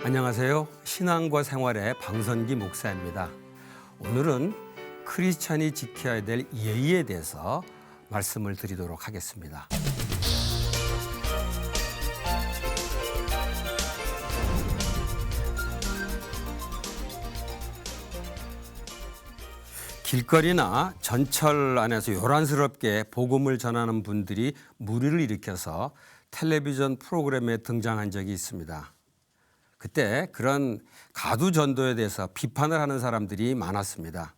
안녕하세요. 신앙과 생활의 방선기 목사입니다. 오늘은 크리스찬이 지켜야 될 예의에 대해서 말씀을 드리도록 하겠습니다. 길거리나 전철 안에서 요란스럽게 복음을 전하는 분들이 무리를 일으켜서 텔레비전 프로그램에 등장한 적이 있습니다. 그때 그런 가두 전도에 대해서 비판을 하는 사람들이 많았습니다.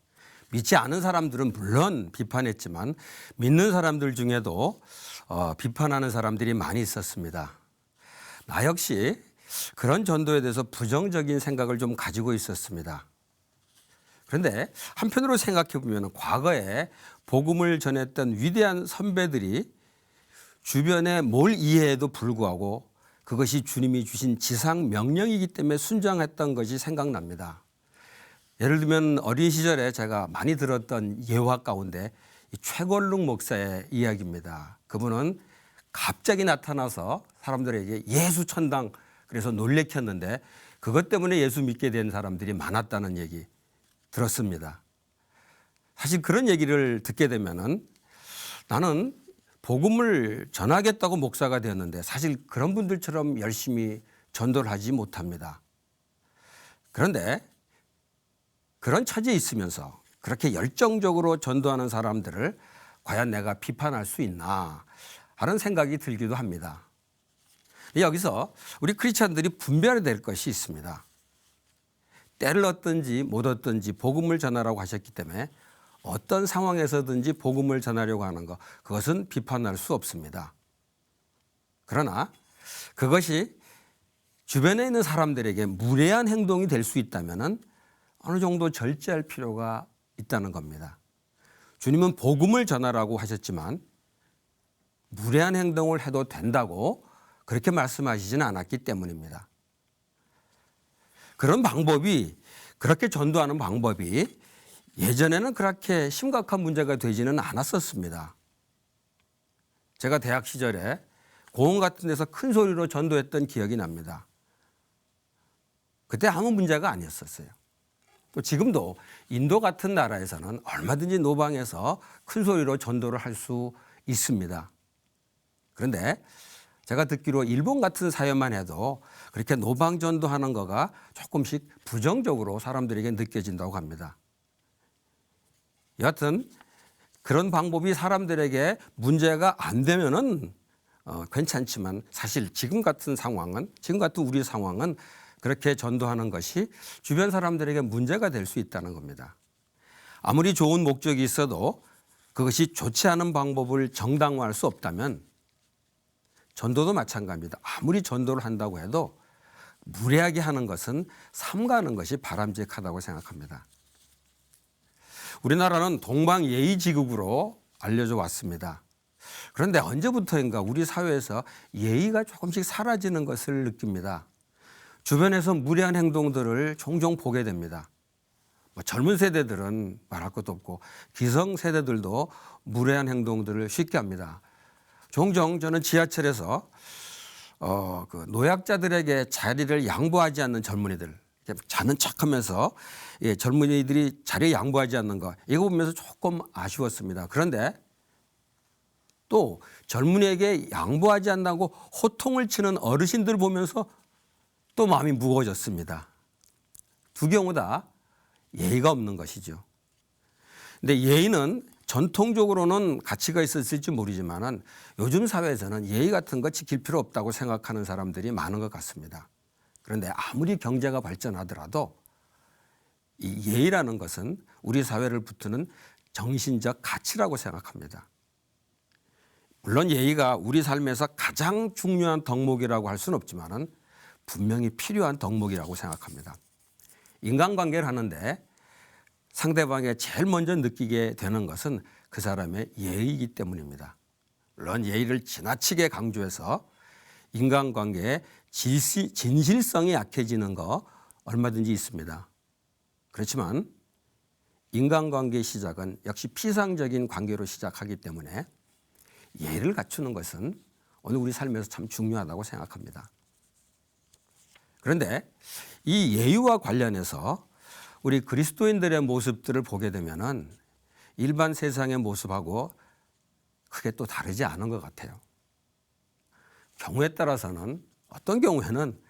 믿지 않은 사람들은 물론 비판했지만 믿는 사람들 중에도 비판하는 사람들이 많이 있었습니다. 나 역시 그런 전도에 대해서 부정적인 생각을 좀 가지고 있었습니다. 그런데 한편으로 생각해 보면 과거에 복음을 전했던 위대한 선배들이 주변에 뭘 이해해도 불구하고 그것이 주님이 주신 지상 명령이기 때문에 순종했던 것이 생각납니다. 예를 들면 어린 시절에 제가 많이 들었던 예화 가운데 최걸룩 목사의 이야기입니다. 그분은 갑자기 나타나서 사람들에게 예수 천당 그래서 놀래켰는데 그것 때문에 예수 믿게 된 사람들이 많았다는 얘기 들었습니다. 사실 그런 얘기를 듣게 되면은 나는 복음을 전하겠다고 목사가 되었는데 사실 그런 분들처럼 열심히 전도를 하지 못합니다. 그런데 그런 처지에 있으면서 그렇게 열정적으로 전도하는 사람들을 과연 내가 비판할 수 있나 하는 생각이 들기도 합니다. 여기서 우리 크리스찬들이 분별해야 될 것이 있습니다. 때를 얻든지 못 얻든지 복음을 전하라고 하셨기 때문에 어떤 상황에서든지 복음을 전하려고 하는 것, 그것은 비판할 수 없습니다. 그러나 그것이 주변에 있는 사람들에게 무례한 행동이 될 수 있다면 어느 정도 절제할 필요가 있다는 겁니다. 주님은 복음을 전하라고 하셨지만 무례한 행동을 해도 된다고 그렇게 말씀하시지는 않았기 때문입니다. 그런 방법이, 그렇게 전도하는 방법이 예전에는 그렇게 심각한 문제가 되지는 않았었습니다. 제가 대학 시절에 공원 같은 데서 큰 소리로 전도했던 기억이 납니다. 그때 아무 문제가 아니었었어요. 또 지금도 인도 같은 나라에서는 얼마든지 노방에서 큰 소리로 전도를 할 수 있습니다. 그런데 제가 듣기로 일본 같은 사회만 해도 그렇게 노방 전도하는 거가 조금씩 부정적으로 사람들에게 느껴진다고 합니다. 여하튼 그런 방법이 사람들에게 문제가 안 되면은 괜찮지만 사실 지금 같은 우리 상황은 그렇게 전도하는 것이 주변 사람들에게 문제가 될 수 있다는 겁니다. 아무리 좋은 목적이 있어도 그것이 좋지 않은 방법을 정당화할 수 없다면 전도도 마찬가지입니다. 아무리 전도를 한다고 해도 무례하게 하는 것은 삼가하는 것이 바람직하다고 생각합니다. 우리나라는 동방예의지국으로 알려져 왔습니다. 그런데 언제부터인가 우리 사회에서 예의가 조금씩 사라지는 것을 느낍니다. 주변에서 무례한 행동들을 종종 보게 됩니다. 젊은 세대들은 말할 것도 없고 기성세대들도 무례한 행동들을 쉽게 합니다. 종종 저는 지하철에서 노약자들에게 자리를 양보하지 않는 젊은이들, 자는 척하면서 젊은이들이 자리에 양보하지 않는 거, 이거 보면서 조금 아쉬웠습니다. 그런데 또 젊은이에게 양보하지 않는다고 호통을 치는 어르신들 보면서 또 마음이 무거워졌습니다. 두 경우 다 예의가 없는 것이죠. 근데 예의는 전통적으로는 가치가 있었을지 모르지만은 요즘 사회에서는 예의 같은 거 지킬 필요 없다고 생각하는 사람들이 많은 것 같습니다. 그런데 아무리 경제가 발전하더라도 이 예의라는 것은 우리 사회를 붙드는 정신적 가치라고 생각합니다. 물론 예의가 우리 삶에서 가장 중요한 덕목이라고 할 수는 없지만은 분명히 필요한 덕목이라고 생각합니다. 인간관계를 하는데 상대방이 제일 먼저 느끼게 되는 것은 그 사람의 예의이기 때문입니다. 물론 예의를 지나치게 강조해서 인간관계의 진실성이 약해지는 거 얼마든지 있습니다. 그렇지만 인간관계의 시작은 역시 피상적인 관계로 시작하기 때문에 예의를 갖추는 것은 오늘 우리 삶에서 참 중요하다고 생각합니다. 그런데 이 예의와 관련해서 우리 그리스도인들의 모습들을 보게 되면은 일반 세상의 모습하고 크게 또 다르지 않은 것 같아요. 경우에 따라서는 어떤 경우에는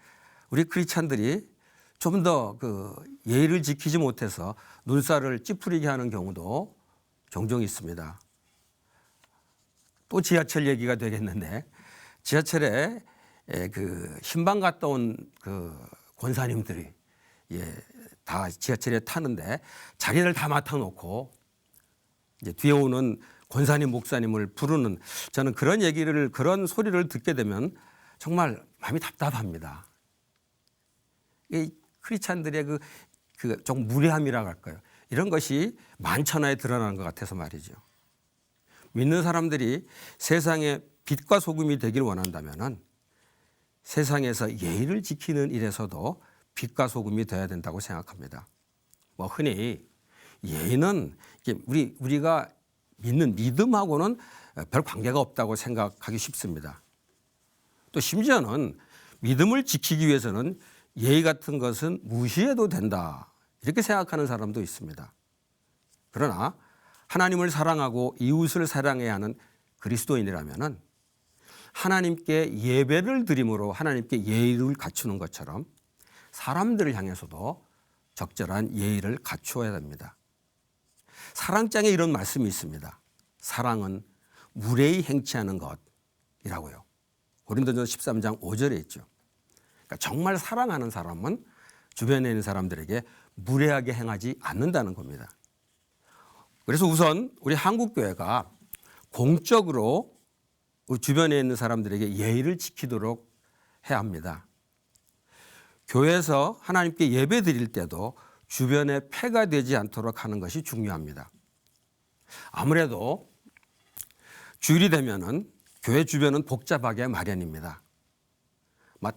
우리 크리스찬들이 좀 더 그 예의를 지키지 못해서 눈살을 찌푸리게 하는 경우도 종종 있습니다. 또 지하철 얘기가 되겠는데 지하철에 그 신방 갔다 온 그 권사님들이 다 지하철에 타는데 자리를 다 맡아놓고 이제 뒤에 오는 권사님 목사님을 부르는 저는 그런 소리를 듣게 되면 정말 마음이 답답합니다. 이 크리스찬들의 좀 무례함이라고 할까요? 이런 것이 만천하에 드러나는 것 같아서 말이죠. 믿는 사람들이 세상의 빛과 소금이 되길 원한다면은 세상에서 예의를 지키는 일에서도 빛과 소금이 되어야 된다고 생각합니다. 뭐 흔히 예의는 우리가 믿는 믿음하고는 별 관계가 없다고 생각하기 쉽습니다. 또 심지어는 믿음을 지키기 위해서는 예의 같은 것은 무시해도 된다 이렇게 생각하는 사람도 있습니다. 그러나 하나님을 사랑하고 이웃을 사랑해야 하는 그리스도인이라면은 하나님께 예배를 드림으로 하나님께 예의를 갖추는 것처럼 사람들을 향해서도 적절한 예의를 갖추어야 됩니다. 사랑장에 이런 말씀이 있습니다. 사랑은 무례히 행치하는 것이라고요. 고린도전서 13장 5절에 있죠. 그러니까 정말 사랑하는 사람은 주변에 있는 사람들에게 무례하게 행하지 않는다는 겁니다. 그래서 우선 우리 한국교회가 공적으로 주변에 있는 사람들에게 예의를 지키도록 해야 합니다. 교회에서 하나님께 예배 드릴 때도 주변에 폐가 되지 않도록 하는 것이 중요합니다. 아무래도 주일이 되면은 교회 주변은 복잡하게 마련입니다.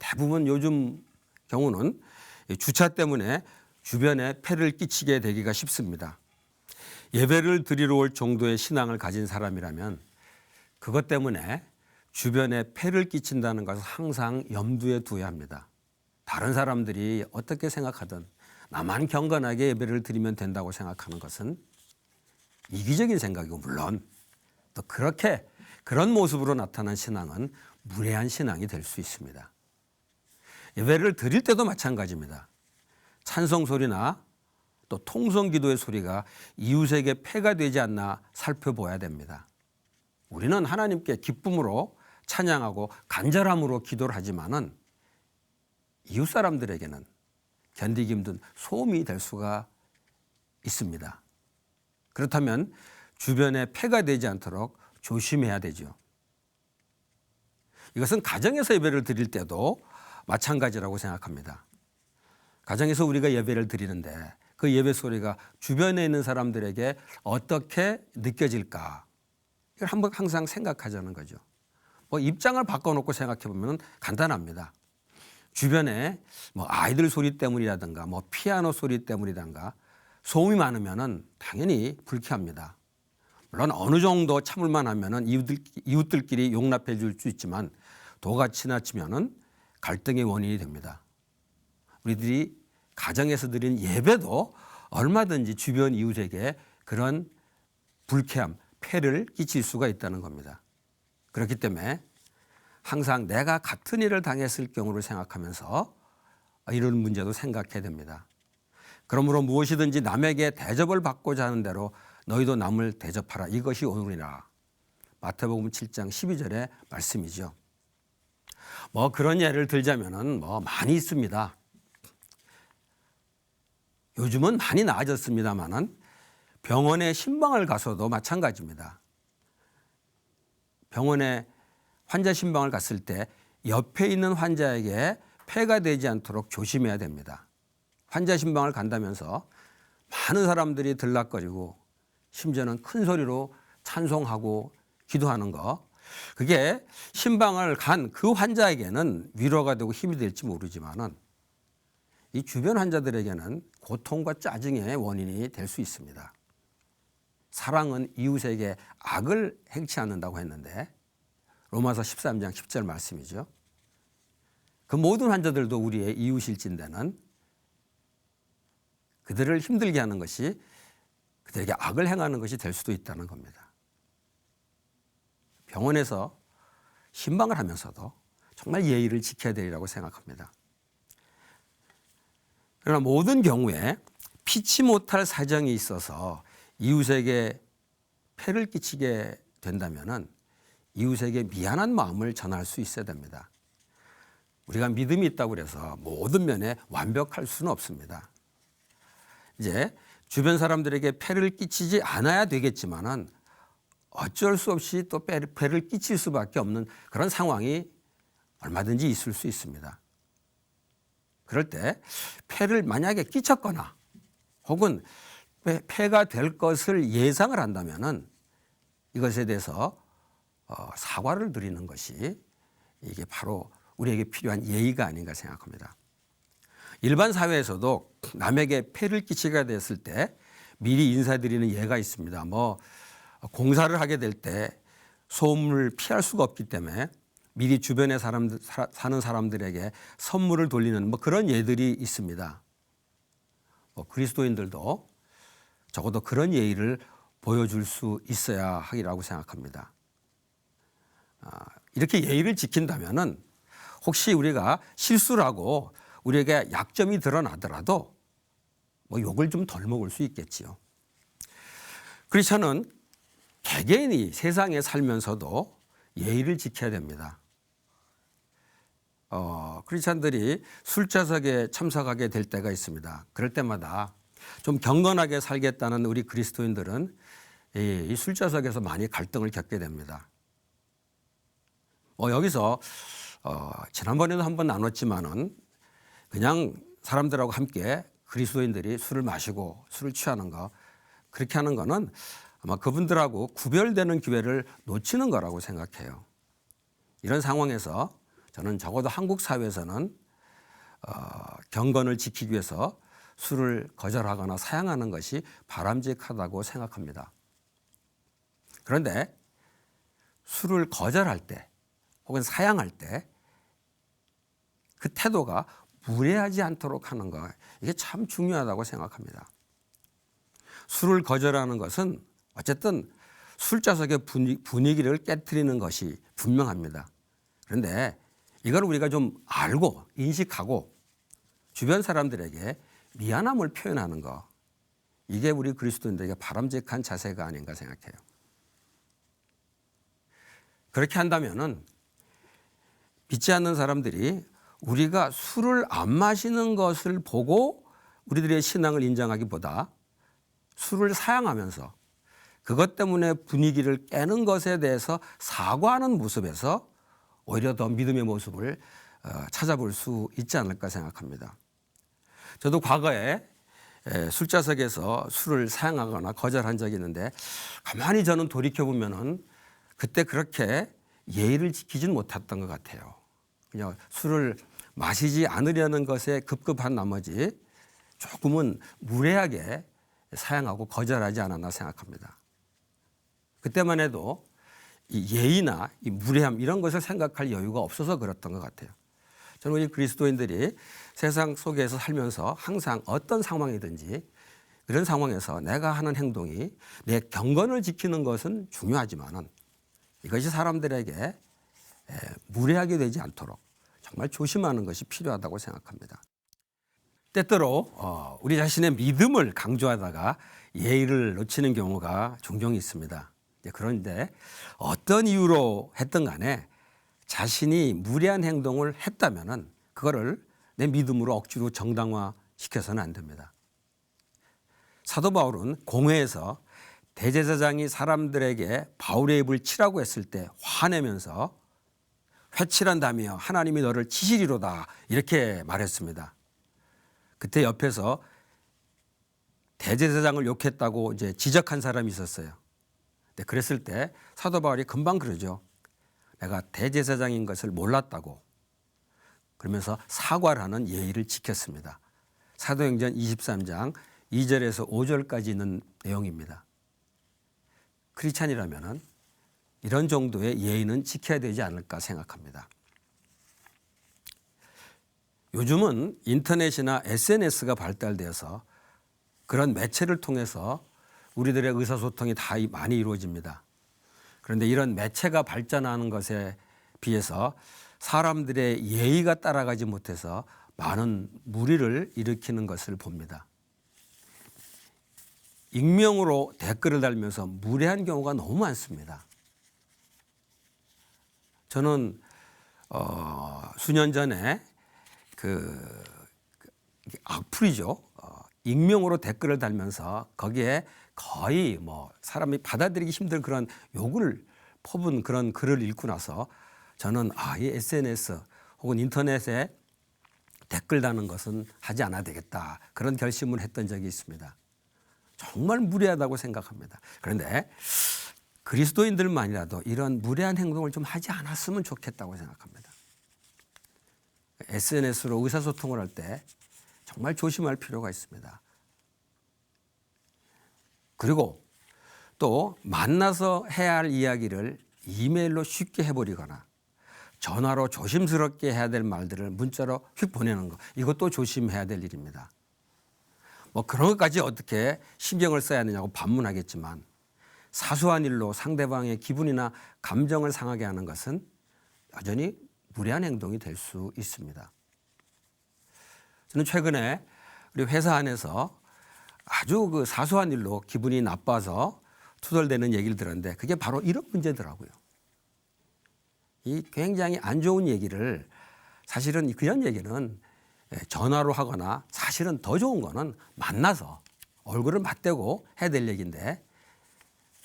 대부분 요즘 경우는 주차 때문에 주변에 폐를 끼치게 되기가 쉽습니다. 예배를 드리러 올 정도의 신앙을 가진 사람이라면 그것 때문에 주변에 폐를 끼친다는 것을 항상 염두에 두어야 합니다. 다른 사람들이 어떻게 생각하든 나만 경건하게 예배를 드리면 된다고 생각하는 것은 이기적인 생각이고 물론 또 그런 모습으로 나타난 신앙은 무례한 신앙이 될 수 있습니다. 예배를 드릴 때도 마찬가지입니다. 찬송 소리나 또 통성 기도의 소리가 이웃에게 폐가 되지 않나 살펴봐야 됩니다. 우리는 하나님께 기쁨으로 찬양하고 간절함으로 기도를 하지만은 이웃 사람들에게는 견디기 힘든 소음이 될 수가 있습니다. 그렇다면 주변에 폐가 되지 않도록 조심해야 되죠. 이것은 가정에서 예배를 드릴 때도 마찬가지라고 생각합니다. 가정에서 우리가 예배를 드리는데 그 예배 소리가 주변에 있는 사람들에게 어떻게 느껴질까? 이걸 한번 항상 생각하자는 거죠. 입장을 바꿔놓고 생각해 보면 간단합니다. 주변에 아이들 소리 때문이라든가 피아노 소리 때문이라든가 소음이 많으면은 당연히 불쾌합니다. 물론 어느 정도 참을만 하면은 이웃들끼리 용납해 줄 수 있지만 도가 지나치면은 갈등의 원인이 됩니다. 우리들이 가정에서 드린 예배도 얼마든지 주변 이웃에게 그런 불쾌함, 폐를 끼칠 수가 있다는 겁니다. 그렇기 때문에 항상 내가 같은 일을 당했을 경우를 생각하면서 이런 문제도 생각해야 됩니다. 그러므로 무엇이든지 남에게 대접을 받고자 하는 대로 너희도 남을 대접하라. 이것이 오늘이라. 마태복음 7장 12절의 말씀이죠. 그런 예를 들자면은 많이 있습니다. 요즘은 많이 나아졌습니다만은 병원에 신방을 가서도 마찬가지입니다. 병원에 환자 신방을 갔을 때 옆에 있는 환자에게 폐가 되지 않도록 조심해야 됩니다. 환자 신방을 간다면서 많은 사람들이 들락거리고 심지어는 큰 소리로 찬송하고 기도하는 거, 그게 신방을 간 그 환자에게는 위로가 되고 힘이 될지 모르지만은 이 주변 환자들에게는 고통과 짜증의 원인이 될 수 있습니다. 사랑은 이웃에게 악을 행치 않는다고 했는데 로마서 13장 10절 말씀이죠. 그 모든 환자들도 우리의 이웃일진대는 그들을 힘들게 하는 것이 그들에게 악을 행하는 것이 될 수도 있다는 겁니다. 병원에서 신방을 하면서도 정말 예의를 지켜야 되리라고 생각합니다. 그러나 모든 경우에 피치 못할 사정이 있어서 이웃에게 폐를 끼치게 된다면 이웃에게 미안한 마음을 전할 수 있어야 됩니다. 우리가 믿음이 있다고 해서 모든 면에 완벽할 수는 없습니다. 이제 주변 사람들에게 폐를 끼치지 않아야 되겠지만은 어쩔 수 없이 또 폐를 끼칠 수밖에 없는 그런 상황이 얼마든지 있을 수 있습니다. 그럴 때 폐를 만약에 끼쳤거나 혹은 폐가 될 것을 예상을 한다면은 이것에 대해서 사과를 드리는 것이 이게 바로 우리에게 필요한 예의가 아닌가 생각합니다. 일반 사회에서도 남에게 폐를 끼치게 됐을 때 미리 인사드리는 예가 있습니다. 공사를 하게 될 때 소음을 피할 수가 없기 때문에 미리 주변에 사는 사람들에게 선물을 돌리는 그런 예들이 있습니다. 그리스도인들도 적어도 그런 예의를 보여줄 수 있어야 하리라고 생각합니다. 이렇게 예의를 지킨다면은 혹시 우리가 실수를 하고 우리에게 약점이 드러나더라도 욕을 좀 덜 먹을 수 있겠지요. 크리스천은 개개인이 세상에 살면서도 예의를 지켜야 됩니다. 크리스천들이 술자석에 참석하게 될 때가 있습니다. 그럴 때마다 좀 경건하게 살겠다는 우리 그리스도인들은 이 술자석에서 많이 갈등을 겪게 됩니다. 여기서 지난번에도 한번 나눴지만은 그냥 사람들하고 함께 그리스도인들이 술을 마시고 술을 취하는 거 그렇게 하는 거는 아마 그분들하고 구별되는 기회를 놓치는 거라고 생각해요. 이런 상황에서 저는 적어도 한국 사회에서는 경건을 지키기 위해서 술을 거절하거나 사양하는 것이 바람직하다고 생각합니다. 그런데 술을 거절할 때 혹은 사양할 때 그 태도가 무례하지 않도록 하는 것, 이게 참 중요하다고 생각합니다. 술을 거절하는 것은 어쨌든 술자석의 분위기를 깨트리는 것이 분명합니다. 그런데 이걸 우리가 좀 알고 인식하고 주변 사람들에게 미안함을 표현하는 것, 이게 우리 그리스도인들에게 바람직한 자세가 아닌가 생각해요. 그렇게 한다면은 믿지 않는 사람들이 우리가 술을 안 마시는 것을 보고 우리들의 신앙을 인정하기보다 술을 사양하면서 그것 때문에 분위기를 깨는 것에 대해서 사과하는 모습에서 오히려 더 믿음의 모습을 찾아볼 수 있지 않을까 생각합니다. 저도 과거에 술자석에서 술을 사양하거나 거절한 적이 있는데 가만히 저는 돌이켜보면은 그때 그렇게 예의를 지키진 못했던 것 같아요. 그냥 술을 마시지 않으려는 것에 급급한 나머지 조금은 무례하게 사양하고 거절하지 않았나 생각합니다. 그때만 해도 이 예의나 이 무례함 이런 것을 생각할 여유가 없어서 그랬던 것 같아요. 저는 우리 그리스도인들이 세상 속에서 살면서 항상 어떤 상황이든지 그런 상황에서 내가 하는 행동이 내 경건을 지키는 것은 중요하지만은 이것이 사람들에게 무례하게 되지 않도록 정말 조심하는 것이 필요하다고 생각합니다. 때때로 우리 자신의 믿음을 강조하다가 예의를 놓치는 경우가 종종 있습니다. 그런데 어떤 이유로 했든 간에 자신이 무례한 행동을 했다면은 그거를 내 믿음으로 억지로 정당화시켜서는 안 됩니다. 사도 바울은 공회에서 대제사장이 사람들에게 바울의 입을 치라고 했을 때 화내면서 회칠한다며 하나님이 너를 치시리로다 이렇게 말했습니다. 그때 옆에서 대제사장을 욕했다고 이제 지적한 사람이 있었어요. 근데 그랬을 때 사도 바울이 금방 그러죠. 내가 대제사장인 것을 몰랐다고. 그러면서 사과를 하는 예의를 지켰습니다. 사도행전 23장 2절에서 5절까지 있는 내용입니다. 크리스찬이라면은 이런 정도의 예의는 지켜야 되지 않을까 생각합니다. 요즘은 인터넷이나 SNS가 발달되어서 그런 매체를 통해서 우리들의 의사소통이 다 많이 이루어집니다. 그런데 이런 매체가 발전하는 것에 비해서 사람들의 예의가 따라가지 못해서 많은 무리를 일으키는 것을 봅니다. 익명으로 댓글을 달면서 무례한 경우가 너무 많습니다. 저는 수년 전에 악플이죠. 익명으로 댓글을 달면서 거기에 거의 사람이 받아들이기 힘든 그런 욕을 퍼붓는 그런 글을 읽고 나서 저는 이 SNS 혹은 인터넷에 댓글 다는 것은 하지 않아야 되겠다. 그런 결심을 했던 적이 있습니다. 정말 무례하다고 생각합니다. 그런데 그리스도인들만이라도 이런 무례한 행동을 좀 하지 않았으면 좋겠다고 생각합니다. SNS로 의사소통을 할 때 정말 조심할 필요가 있습니다. 그리고 또 만나서 해야 할 이야기를 이메일로 쉽게 해버리거나 전화로 조심스럽게 해야 될 말들을 문자로 휙 보내는 것, 이것도 조심해야 될 일입니다. 그런 것까지 어떻게 신경을 써야 하느냐고 반문하겠지만 사소한 일로 상대방의 기분이나 감정을 상하게 하는 것은 여전히 무례한 행동이 될 수 있습니다. 저는 최근에 우리 회사 안에서 아주 사소한 일로 기분이 나빠서 투덜대는 얘기를 들었는데 그게 바로 이런 문제더라고요. 이 굉장히 안 좋은 얘기를 사실은 그런 얘기는 전화로 하거나 사실은 더 좋은 거는 만나서 얼굴을 맞대고 해야 될 얘기인데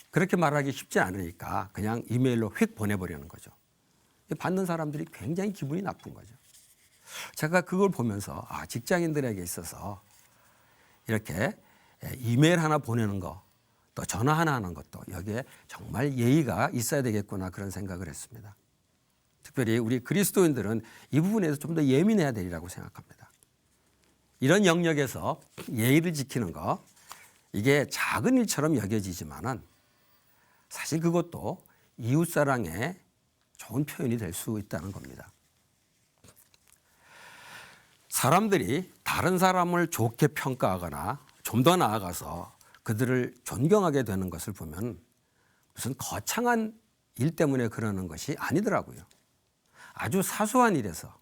그렇게 말하기 쉽지 않으니까 그냥 이메일로 휙 보내버리는 거죠. 받는 사람들이 굉장히 기분이 나쁜 거죠. 제가 그걸 보면서 직장인들에게 있어서 이렇게 이메일 하나 보내는 거, 또 전화 하나 하는 것도 여기에 정말 예의가 있어야 되겠구나 그런 생각을 했습니다. 특별히 우리 그리스도인들은 이 부분에서 좀 더 예민해야 되리라고 생각합니다. 이런 영역에서 예의를 지키는 거, 이게 작은 일처럼 여겨지지만은 사실 그것도 이웃사랑의 좋은 표현이 될 수 있다는 겁니다. 사람들이 다른 사람을 좋게 평가하거나 좀 더 나아가서 그들을 존경하게 되는 것을 보면 무슨 거창한 일 때문에 그러는 것이 아니더라고요. 아주 사소한 일에서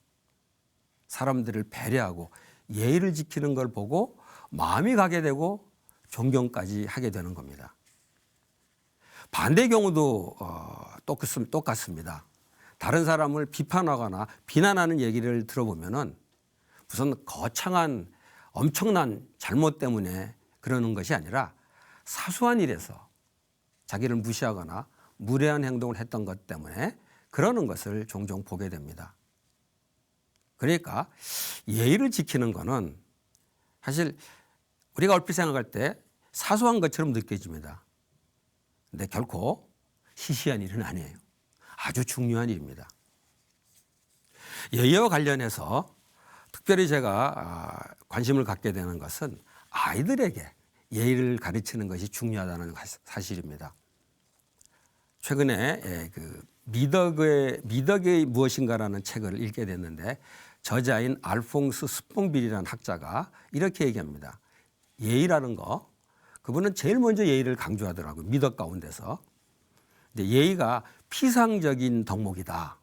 사람들을 배려하고 예의를 지키는 걸 보고 마음이 가게 되고 존경까지 하게 되는 겁니다. 반대의 경우도 똑같습니다. 다른 사람을 비판하거나 비난하는 얘기를 들어보면은 무슨 거창한 엄청난 잘못 때문에 그러는 것이 아니라 사소한 일에서 자기를 무시하거나 무례한 행동을 했던 것 때문에 그러는 것을 종종 보게 됩니다. 그러니까 예의를 지키는 것은 사실 우리가 얼핏 생각할 때 사소한 것처럼 느껴집니다. 근데 결코 시시한 일은 아니에요. 아주 중요한 일입니다. 예의와 관련해서 특별히 제가 관심을 갖게 되는 것은 아이들에게 예의를 가르치는 것이 중요하다는 사실입니다. 최근에 미덕의 무엇인가라는 책을 읽게 됐는데 저자인 알퐁스 스퐁빌이라는 학자가 이렇게 얘기합니다. 예의라는 거, 그분은 제일 먼저 예의를 강조하더라고요. 미덕 가운데서. 근데 예의가 피상적인 덕목이다.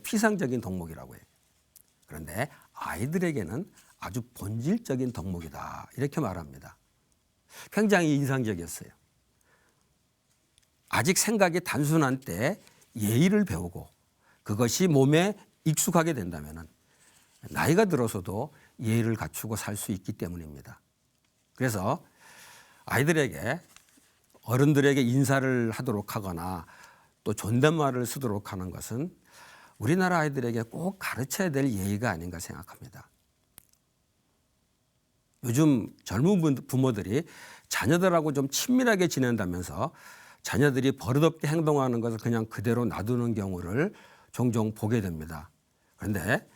피상적인 덕목이라고 해요. 그런데 아이들에게는 아주 본질적인 덕목이다. 이렇게 말합니다. 굉장히 인상적이었어요. 아직 생각이 단순한 때 예의를 배우고 그것이 몸에 익숙하게 된다면 나이가 들어서도 예의를 갖추고 살 수 있기 때문입니다. 그래서 아이들에게 어른들에게 인사를 하도록 하거나 또 존댓말을 쓰도록 하는 것은 우리나라 아이들에게 꼭 가르쳐야 될 예의가 아닌가 생각합니다. 요즘 젊은 부모들이 자녀들하고 좀 친밀하게 지낸다면서 자녀들이 버릇없게 행동하는 것을 그냥 그대로 놔두는 경우를 종종 보게 됩니다. 그런데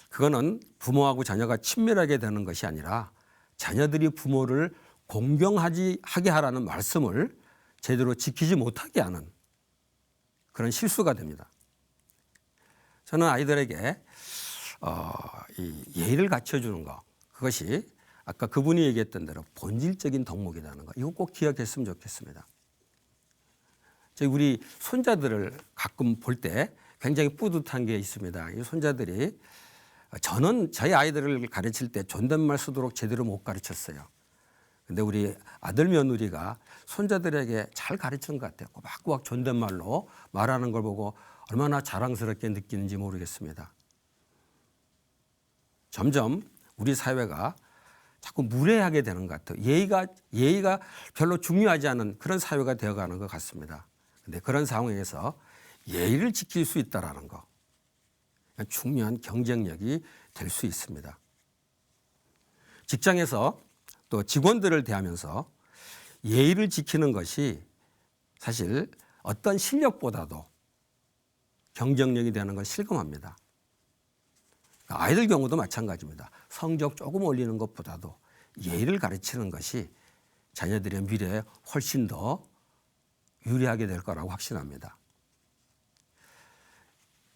그거는 부모하고 자녀가 친밀하게 되는 것이 아니라 자녀들이 부모를 공경하게 하라는 말씀을 제대로 지키지 못하게 하는 그런 실수가 됩니다. 저는 아이들에게 이 예의를 갖춰주는 거, 그것이 아까 그분이 얘기했던 대로 본질적인 덕목이라는 거, 이거 꼭 기억했으면 좋겠습니다. 저희 우리 손자들을 가끔 볼 때 굉장히 뿌듯한 게 있습니다. 이 손자들이, 저는 저희 아이들을 가르칠 때 존댓말 쓰도록 제대로 못 가르쳤어요. 근데 우리 아들 며느리가 손자들에게 잘 가르치는 것 같아요. 꼬박꼬박 존댓말로 말하는 걸 보고 얼마나 자랑스럽게 느끼는지 모르겠습니다. 점점 우리 사회가 자꾸 무례하게 되는 것 같아요. 예의가 별로 중요하지 않은 그런 사회가 되어가는 것 같습니다. 근데 그런 상황에서 예의를 지킬 수 있다는 거, 중요한 경쟁력이 될 수 있습니다. 직장에서 또 직원들을 대하면서 예의를 지키는 것이 사실 어떤 실력보다도 경쟁력이 되는 건 실감합니다. 아이들 경우도 마찬가지입니다. 성적 조금 올리는 것보다도 예의를 가르치는 것이 자녀들의 미래에 훨씬 더 유리하게 될 거라고 확신합니다.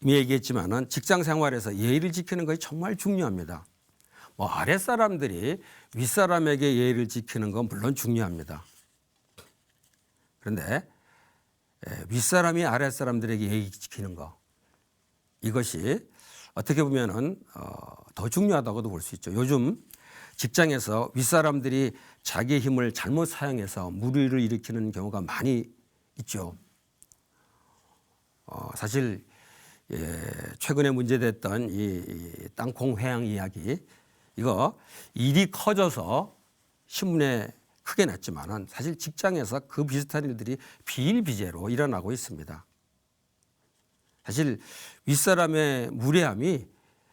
이미 얘기했지만은 직장 생활에서 예의를 지키는 것이 정말 중요합니다. 아랫사람들이 윗사람에게 예의를 지키는 건 물론 중요합니다. 그런데 윗사람이 아랫사람들에게 예의 지키는 거, 이것이 어떻게 보면은 더 중요하다고도 볼 수 있죠. 요즘 직장에서 윗사람들이 자기의 힘을 잘못 사용해서 무리를 일으키는 경우가 많이 있죠. 사실 최근에 문제됐던 이 땅콩 회항 이야기, 이거 일이 커져서 신문에 크게 났지만은 사실 직장에서 그 비슷한 일들이 비일비재로 일어나고 있습니다. 사실 윗사람의 무례함이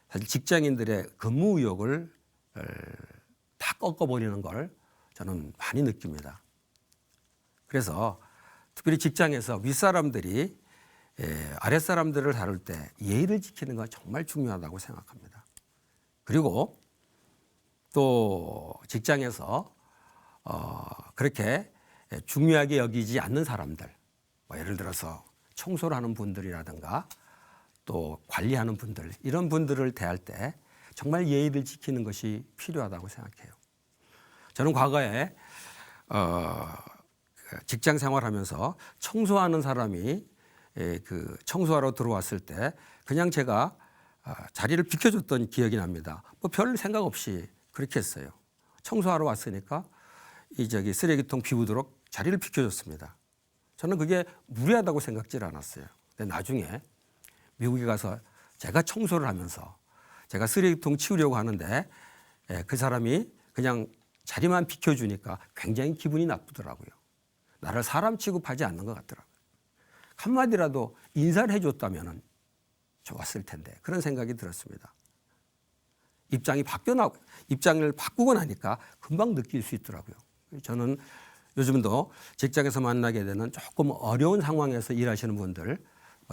사실 직장인들의 근무 의욕을 다 꺾어버리는 걸 저는 많이 느낍니다. 그래서 특별히 직장에서 윗사람들이 아랫사람들을 다룰 때 예의를 지키는 건 정말 중요하다고 생각합니다. 그리고 또 직장에서 그렇게 중요하게 여기지 않는 사람들, 예를 들어서 청소를 하는 분들이라든가 또 관리하는 분들, 이런 분들을 대할 때 정말 예의를 지키는 것이 필요하다고 생각해요. 저는 과거에 직장 생활하면서 청소하는 사람이 그 청소하러 들어왔을 때 그냥 제가 자리를 비켜줬던 기억이 납니다. 별 생각 없이 그렇게 했어요. 청소하러 왔으니까 쓰레기통 비우도록 자리를 비켜줬습니다. 저는 그게 무례하다고 생각지 않았어요. 근데 나중에 미국에 가서 제가 청소를 하면서 제가 쓰레기통 치우려고 하는데 그 사람이 그냥 자리만 비켜주니까 굉장히 기분이 나쁘더라고요. 나를 사람 취급하지 않는 것 같더라고요. 한마디라도 인사를 해줬다면 좋았을 텐데, 그런 생각이 들었습니다. 입장을 바꾸고 나니까 금방 느낄 수 있더라고요. 저는 요즘도 직장에서 만나게 되는 조금 어려운 상황에서 일하시는 분들,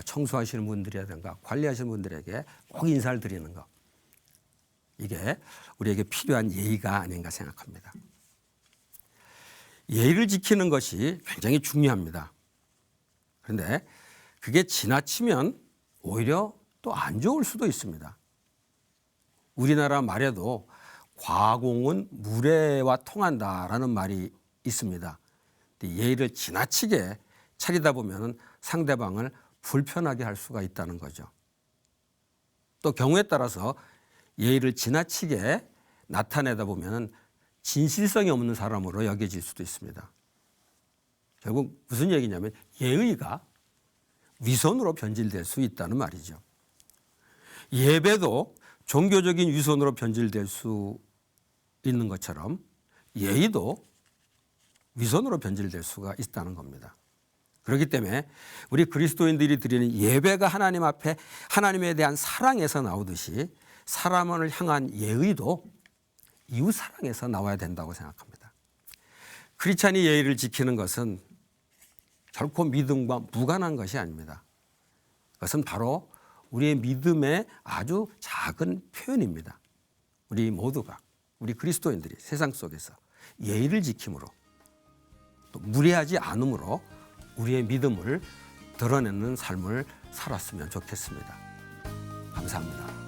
청소하시는 분들이라든가 관리하시는 분들에게 꼭 인사를 드리는 것, 이게 우리에게 필요한 예의가 아닌가 생각합니다. 예의를 지키는 것이 굉장히 중요합니다. 그런데 그게 지나치면 오히려 또 안 좋을 수도 있습니다. 우리나라 말에도 과공은 무례와 통한다라는 말이 있습니다. 예의를 지나치게 차리다 보면 상대방을 불편하게 할 수가 있다는 거죠. 또 경우에 따라서 예의를 지나치게 나타내다 보면 진실성이 없는 사람으로 여겨질 수도 있습니다. 결국 무슨 얘기냐면 예의가 위선으로 변질될 수 있다는 말이죠. 예배도 종교적인 위선으로 변질될 수 있는 것처럼 예의도 위선으로 변질될 수가 있다는 겁니다. 그렇기 때문에 우리 그리스도인들이 드리는 예배가 하나님 앞에 하나님에 대한 사랑에서 나오듯이 사람을 향한 예의도 이웃 사랑에서 나와야 된다고 생각합니다. 크리스찬이 예의를 지키는 것은 결코 믿음과 무관한 것이 아닙니다. 그것은 바로 우리의 믿음의 아주 작은 표현입니다. 우리 모두가, 우리 그리스도인들이 세상 속에서 예의를 지킴으로 또 무례하지 않음으로 우리의 믿음을 드러내는 삶을 살았으면 좋겠습니다. 감사합니다.